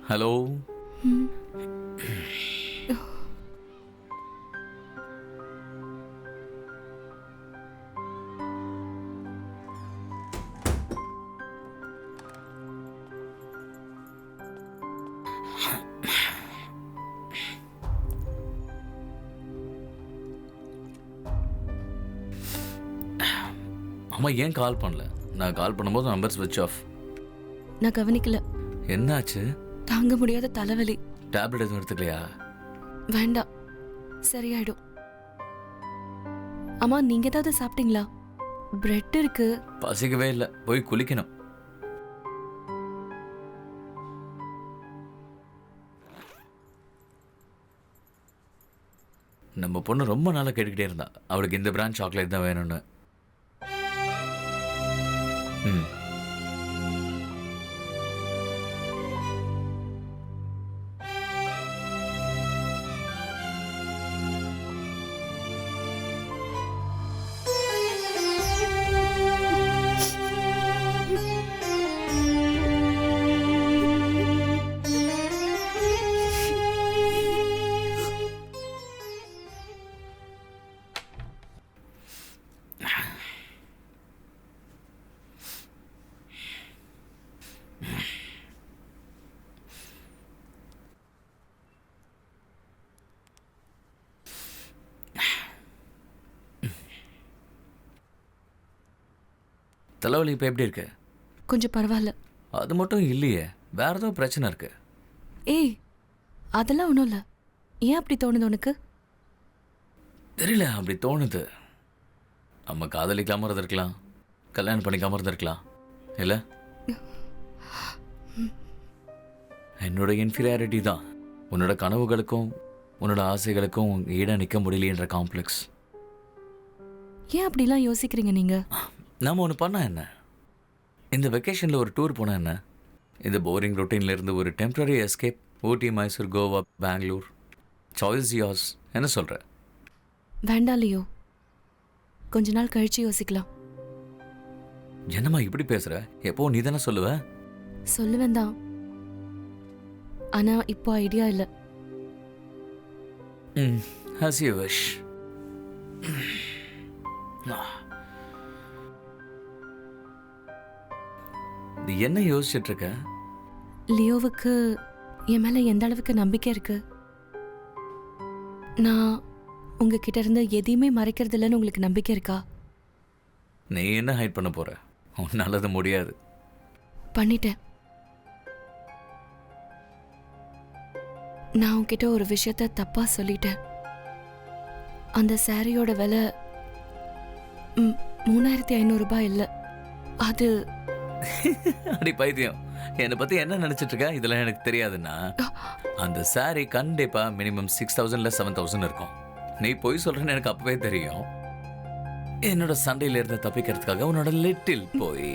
Hello. அம்மா ஏன் கால் பண்ணல? நான் கால் பண்ணும்போது நம்பர் ஸ்விட்ச் ஆஃப். நான் கவனிக்கல. என்னாச்சு? தாங்க முடியாத தலைவலி. டேப்லெட் எதுவும் எடுத்துக்கலையா? வேண்டாம், சரியாயிடும். அம்மா, நீங்க ஏதாவது சாப்பிட்டீங்களா? பிரெட் இருக்கு. பசிக்கவே இல்லை, போய் குளிக்கணும். நம்ம பொண்ணு ரொம்ப நாளாக கேட்டுக்கிட்டே இருந்தா அவளுக்கு இந்த பிராண்ட் சாக்லேட் தான் வேணும்னு. ம். தலைவலி இப்போ எப்படி இருக்கு? கொஞ்சம் பரவாயில்ல. அது மட்டும் இல்லையே, வேற ஏதோ பிரச்சனை இருக்கு. ஏய், அதெல்லாம் ஒன்றும் இல்லை. ஏன் அப்படி தோணுது உனக்கு? தெரியல, அப்படி தோணுது. நம்ம காதலிக்காம இருந்திருக்கலாம், கல்யாணம் பண்ணிக்காம இருந்திருக்கலாம் இல்லை? என்னோட இன்ஃபீரியாரிட்டி தான் உன்னோட கனவுகளுக்கும் உன்னோட ஆசைகளுக்கும் ஈடாக நிற்க முடியலைன்ற காம்ப்ளெக்ஸ். ஏன் அப்படிலாம் யோசிக்கிறீங்க நீங்க? நாம் ஒன்று பண்ணால் என்ன? இந்த வெக்கேஷனில் ஒரு டூர் போனால் என்ன? இந்த போரிங் ரொட்டீன்லேருந்து ஒரு temporary escape. Ooty, Mysore, Goa, Bangalore. Choice yours. என்ன சொல்கிற? வேண்டாம் லியோ, கொஞ்ச நாள் கழிச்சு யோசிக்கலாம். என்னம்மா இப்படி பேசுகிற? எப்போ நீ தானே சொல்லுவ? சொல்லுவேன் தான், ஆனால் இப்போ ஐடியா இல்லை. as you wish. நீ என்ன யோசிச்சுட்டு இருக்க? லியோவுக்கு என் மேல எந்த அளவுக்கு நம்பிக்கை இருக்கு? நான் உங்ககிட்ட இருந்து எதையுமே மறைக்கிறது இல்லைன்னு உங்களுக்கு நம்பிக்கை இருக்கா? நீ என்ன ஹைட் பண்ண போற? உன்னால அது முடியாது. பண்ணிட்டேன். நான் உன்கிட்ட ஒரு விஷயத்த தப்பா சொல்லிட்டேன். அந்த சாரியோட விலை 3500 ரூபாய் இல்லை. அது அடி பைத்தியம், என்னை பத்தி என்ன நினைச்சிட்டு இருக்க? இதெல்லாம் எனக்கு தெரியாதுன்னா, அந்த சாரி கண்டிப்பா மினிமம் 6000 இல்ல 7000 இருக்கும். நீ போய் சொல்றேன்னு எனக்கு அப்பவே தெரியும். என்னோட சண்டையில இருந்து தப்பிக்கிறதுக்காக உன்னோட லிட்டில் போய்.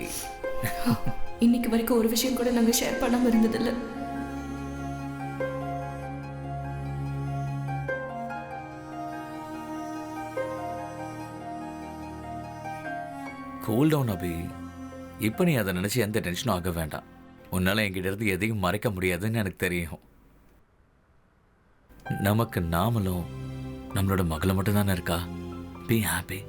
இன்னைக்கு வரைக்கும் ஒரு விஷயம் கூட நாங்க ஷேர் பண்ணாம இருந்ததில்லை. கூல் டவுன் அபி. இப்போ நீ அதை நினச்சி எந்த டென்ஷனும் ஆக வேண்டாம். உன்னால் என்கிட்ட இருந்து எதையும் மறைக்க முடியாதுன்னு எனக்கு தெரியும். நமக்கு நாமளும் நம்மளோட மகளை மட்டும் தானே இருக்கா. Be happy.